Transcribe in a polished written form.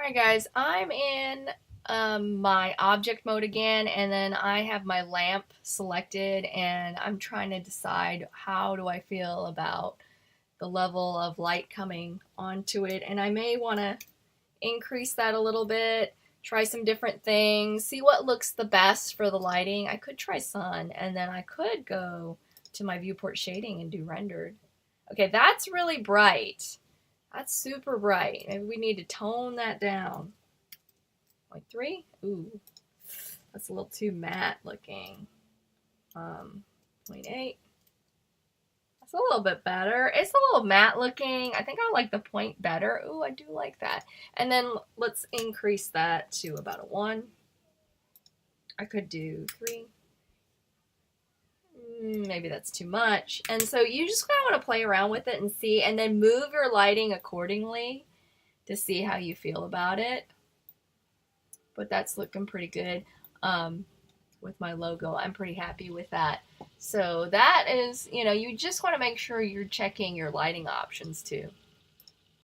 Hi guys, I'm in my object mode again, and then I have my lamp selected, and I'm trying to decide how do I feel about the level of light coming onto it, and I may want to increase that a little bit, try some different things, see what looks the best for the lighting. I could try sun, and then I could go to my viewport shading and do rendered. Okay, that's really bright. That's super bright. Maybe we need to tone that down. 0.3? Ooh, that's a little too matte looking. 0.8. That's a little bit better. It's a little matte looking. I think I like the point better. Ooh, I do like that. And then let's increase that to about a 1. I could do 3. Maybe that's too much. And so you just kind of want to play around with it and see, and then move your lighting accordingly to see how you feel about it. But that's looking pretty good with my logo. I'm pretty happy with that. So that is, you just want to make sure you're checking your lighting options too.